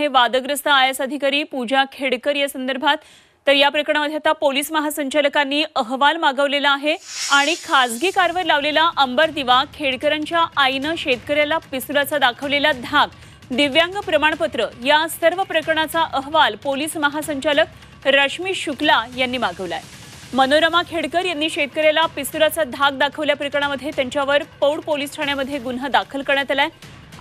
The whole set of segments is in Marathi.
हे वादग्रस्त आयएस अधिकारी पूजा खेडकर या संदर्भात तर या प्रकरणामध्ये आता पोलीस महासंचालकांनी अहवाल मागवलेला आहे आणि खासगी कारवर लावलेला अंबर दिवा, खेडकरांच्या आईनं शेतकऱ्याला पिस्तुलाचा दाखवलेला धाक, दिव्यांग प्रमाणपत्र या सर्व प्रकरणाचा अहवाल पोलीस महासंचालक रश्मी शुक्ला यांनी मागवलाय। मनोरमा खेडकर यांनी शेतकऱ्याला पिस्तुलाचा धाक दाखवल्या प्रकरणामध्ये त्यांच्यावर पौड पोलीस ठाण्यामध्ये गुन्हा दाखल करण्यात आलाय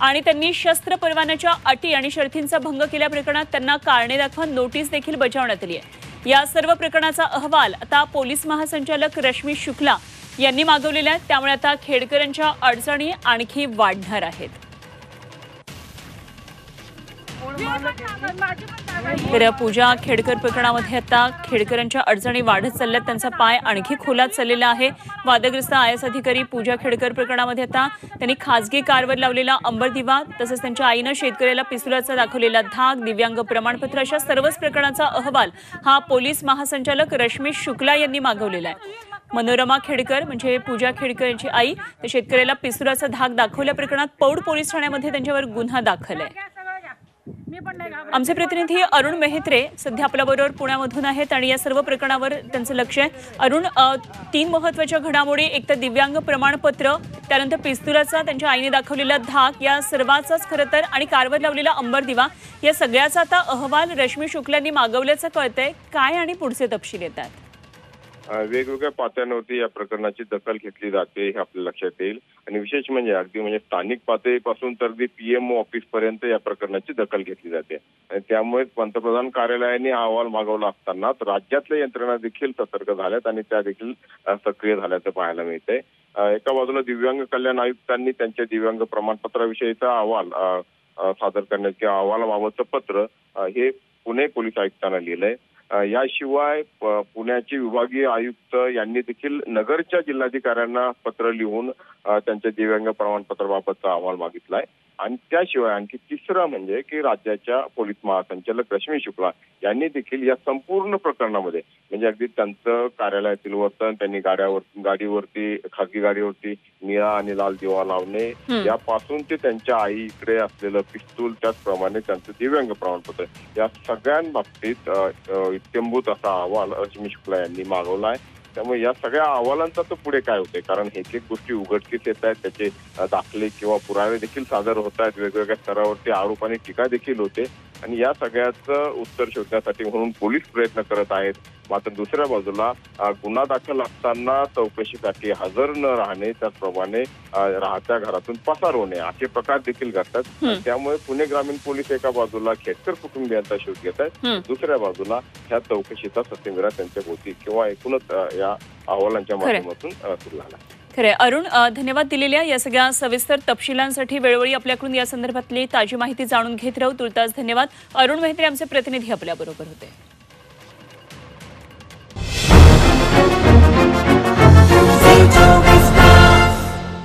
आणि त्यांनी शस्त्र परवान्याच्या अटी आणि शर्तींचा भंग केल्या प्रकरणात त्यांना कारणे दाखवा नोटीस देखील बजावण्यात आली आहे। या सर्व प्रकरणाचा अहवाल आता पोलीस महासंचालक रश्मी शुक्ला यांनी मागवलेला आहे, त्यामुळे आता खेडकरांच्या अडचणी आणखी वाढणार आहेत। तर पूजा खेडकर प्रकरणामध्ये आता खेडकरांच्या अडचणी वाढत चालल्यात, त्यांचा पाय आणखी खोलात चाललेला आहे। वादग्रस्त आयएस अधिकारी पूजा खेडकर प्रकरणामध्ये आता त्यांनी खासगी कारवर लावलेला अंबर दिवा, तसेच त्यांच्या आईनं शेतकऱ्याला पिस्तुलाचा दाखवलेला धाक, दिव्यांग प्रमाणपत्र अशा सर्वच प्रकरणाचा अहवाल हा पोलीस महासंचालक रश्मी शुक्ला यांनी मागवलेला आहे। मनोरमा खेडकर म्हणजे पूजा खेडकर यांची आई तर शेतकऱ्याला पिस्तुलाचा धाक दाखवल्या प्रकरणात पौड पोलीस ठाण्यामध्ये त्यांच्यावर गुन्हा दाखल आहे। आमचे प्रतिनिधी अरुण मेहत्रे सध्या आपल्याबरोबर पुण्यामधून आहेत आणि या सर्व प्रकरणावर त्यांचं लक्ष आहे। अरुण, 3 महत्त्वाच्या घडामोडी, एक तर दिव्यांग प्रमाणपत्र, त्यानंतर पिस्तुलाचा त्यांच्या आईने दाखवलेला धाक, या सर्वाचाच खरं तर आणि कारवर लावलेला अंबर दिवा या सगळ्याचा आता अहवाल रश्मी शुक्लांनी मागवल्याचं कळतंय। काय आणि पुढचे तपशील येतात? वेगवेगळ्या पातळ्यांवरती या प्रकरणाची दखल घेतली जाते हे आपल्या लक्षात येईल आणि विशेष म्हणजे अगदी म्हणजे स्थानिक पातळीपासून तर पीएमओ ऑफिस पर्यंत या प्रकरणाची दखल घेतली जाते आणि त्यामुळे पंतप्रधान कार्यालयाने हा अहवाल मागवला असताना राज्यातल्या यंत्रणा देखील सतर्क झाल्यात आणि त्या देखील सक्रिय झाल्याचं पाहायला मिळतंय। एका बाजूला दिव्यांग कल्याण आयुक्तांनी त्यांच्या दिव्यांग प्रमाणपत्राविषयीचा अहवाल सादर करण्याचे किंवा अहवालाबाबतचं पत्र हे पुणे पोलीस आयुक्तांना लिहिलंय। याशिवाय पुण्याचे विभागीय आयुक्त यांनी देखील नगरच्या जिल्हाधिकाऱ्यांना पत्र लिहून त्यांच्या दिव्यांग प्रमाणपत्राबाबतचा अहवाल मागितलाय आणि त्याशिवाय आणखी तिसरं म्हणजे की राज्याच्या पोलीस महासंचालक रश्मी शुक्ला यांनी देखील या संपूर्ण प्रकरणामध्ये म्हणजे अगदी त्यांचं कार्यालयातील वर्तन, त्यांनी गाडीवरती खासगी गाडीवरती निळा आणि लाल दिवा लावणे यापासून ते त्यांच्या आईकडे असलेलं पिस्तूल, त्याचप्रमाणे त्यांचं दिव्यांग प्रमाणपत्र या सगळ्यांबाबतीत इत्यंभूत असा अहवाल रश्मी शुक्ला यांनी मागवला आहे। त्यामुळे या सगळ्या अहवालांचा तर पुढे काय होते, कारण एक गोष्टी उघडकीस येत आहेत, त्याचे दाखले किंवा पुरावे देखील सादर होत आहेत, वेगवेगळ्या स्तरावरती आरोप आणि टीका देखील होते आणि या सगळ्याचं उत्तर शोधण्यासाठी म्हणून पोलीस प्रयत्न करत आहेत। मात्र दुसऱ्या बाजूला गुन्हा दाखल असताना चौकशीसाठी हजर न राहणे, त्याचप्रमाणे राहत्या घरातून पसार होणे असे प्रकार देखील घडतात। त्यामुळे पुणे ग्रामीण पोलीस एका बाजूला खेडकर कुटुंबियांचा शोध घेत आहेत, दुसऱ्या बाजूला ह्या चौकशीचा सत्यमेरा त्यांच्या भोवती किंवा एकूणच या अहवालांच्या माध्यमातून सुरू झाला। खरे अरुण, धन्यवाद दिलेल्या या सगळ्या सविस्तर तपशिलांसाठी। वेळोवेळी आपल्याकडून या संदर्भातली ताजी माहिती जाणून घेत राहू। तुर्तास धन्यवाद। अरुण मेहत्रे आमचे प्रतिनिधी आपल्याबरोबर होते।